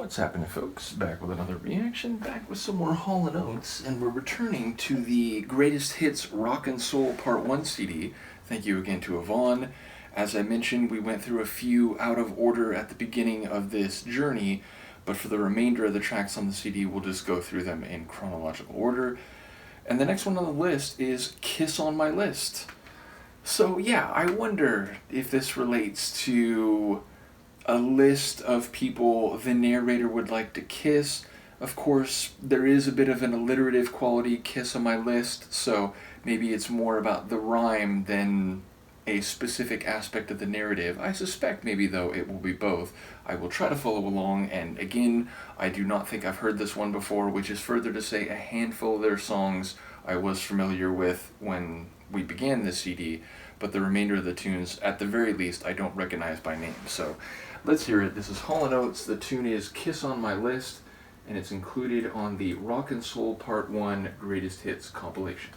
What's happening, folks? Back with another reaction, back with some more Hall Oates, and we're returning to the Greatest Hits Rock and Soul Part 1 CD. Thank you again to Yvonne. As I mentioned, we went through a few out of order at the beginning of this journey, but for the remainder of the tracks on the CD, we'll just go through them in chronological order. And the next one on the list is Kiss on My List. So yeah, I wonder if this relates to a list of people the narrator would like to kiss. Of course, there is a bit of an alliterative quality, kiss on my list, so maybe it's more about the rhyme than a specific aspect of the narrative. I suspect maybe, though, it will be both. I will try to follow along, and again, I do not think I've heard this one before, which is further to say a handful of their songs I was familiar with when we began this CD, but the remainder of the tunes, at the very least, I don't recognize by name. So let's hear it. This is Hall Oates. The tune is Kiss on My List, and it's included on the Rock and Soul Part 1 Greatest Hits compilation.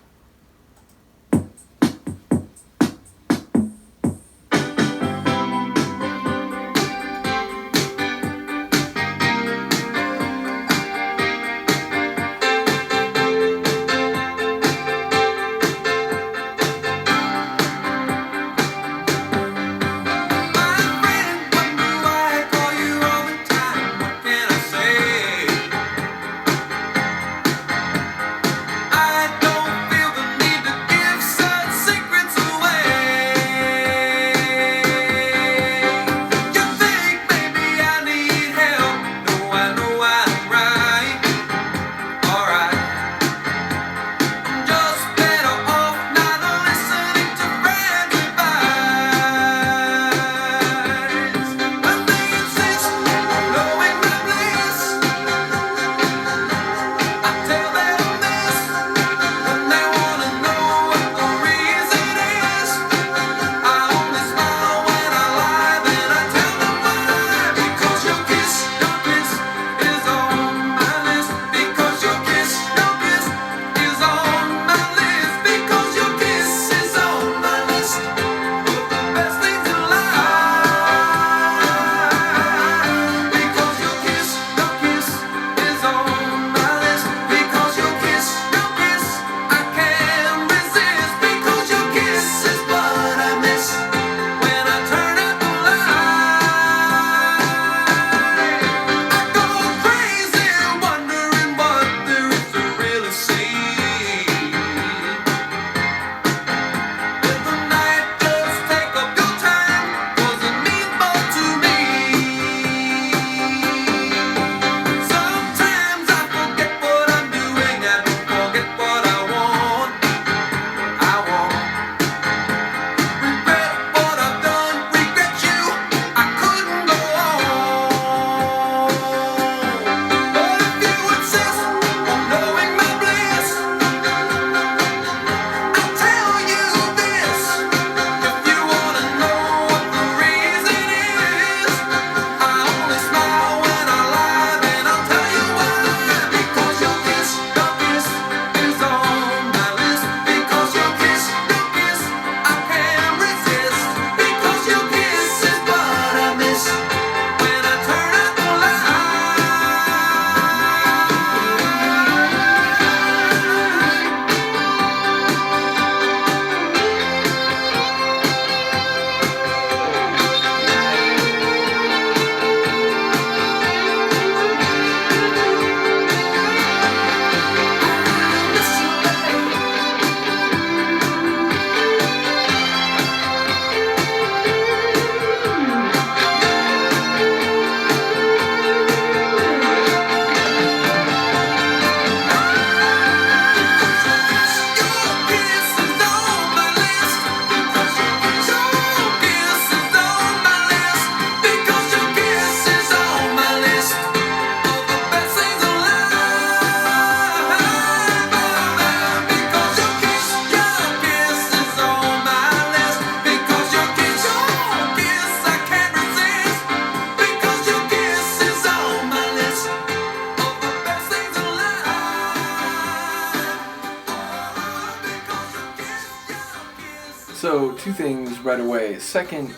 So, two things right away. Second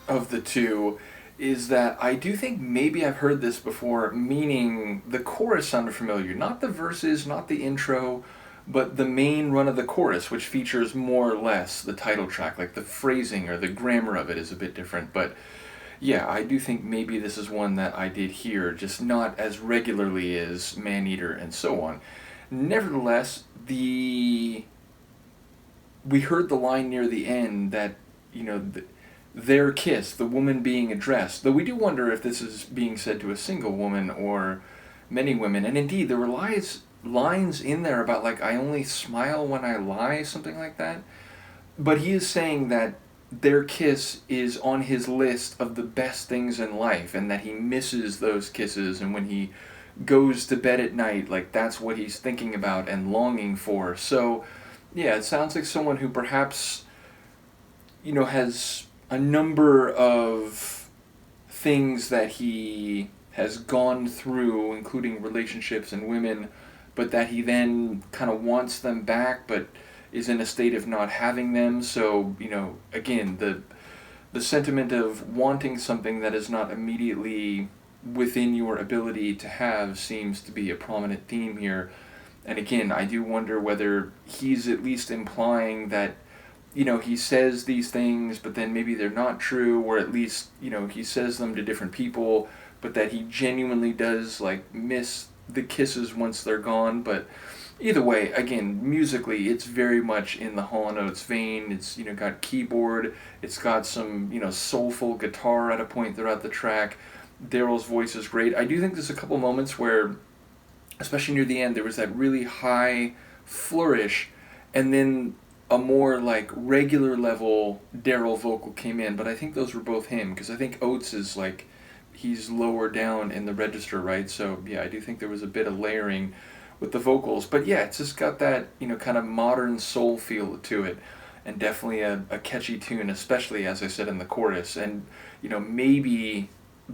of the two is that I do think maybe I've heard this before, meaning the chorus sounded familiar. Not the verses, not the intro, but the main run of the chorus, which features more or less the title track. Like the phrasing or the grammar of it is a bit different. But yeah, I do think maybe this is one that I did hear, just not as regularly as Maneater and so on. Nevertheless, we heard the line near the end that, you know, their kiss, the woman being addressed. Though we do wonder if this is being said to a single woman or many women. And indeed, there were lines in there about, like, I only smile when I lie, something like that. But he is saying that their kiss is on his list of the best things in life, and that he misses those kisses, and when he goes to bed at night, like, that's what he's thinking about and longing for. So yeah, it sounds like someone who perhaps, you know, has a number of things that he has gone through, including relationships and women, but that he then kind of wants them back, but is in a state of not having them. So, you know, again, the sentiment of wanting something that is not immediately within your ability to have seems to be a prominent theme here. And again, I do wonder whether he's at least implying that, you know, he says these things, but then maybe they're not true, or at least, you know, he says them to different people, but that he genuinely does, like, miss the kisses once they're gone. But either way, again, musically, it's very much in the Hall Oates vein. It's, you know, got keyboard, it's got some, you know, soulful guitar at a point throughout the track. Daryl's voice is great. I do think there's a couple moments where, especially near the end, there was that really high flourish, and then a more, like, regular level Daryl vocal came in, but I think those were both him, because I think Oates is, like, he's lower down in the register, right? So yeah, I do think there was a bit of layering with the vocals, but yeah, it's just got that, you know, kind of modern soul feel to it, and definitely a catchy tune, especially, as I said, in the chorus. And, you know, maybe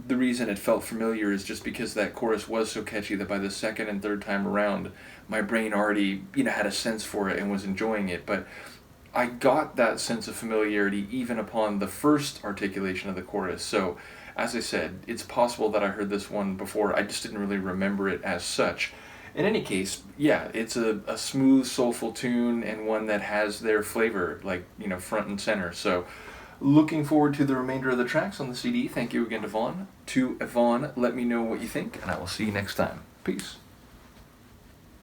the reason it felt familiar is just because that chorus was so catchy that by the second and third time around, my brain already, you know, had a sense for it and was enjoying it. But I got that sense of familiarity even upon the first articulation of the chorus. So, as I said, it's possible that I heard this one before, I just didn't really remember it as such. In any case, yeah, it's a smooth, soulful tune, and one that has their flavor, like, you know, front and center. So, looking forward to the remainder of the tracks on the CD. Thank you again to Yvonne. Let me know what you think, and I will see you next time. Peace.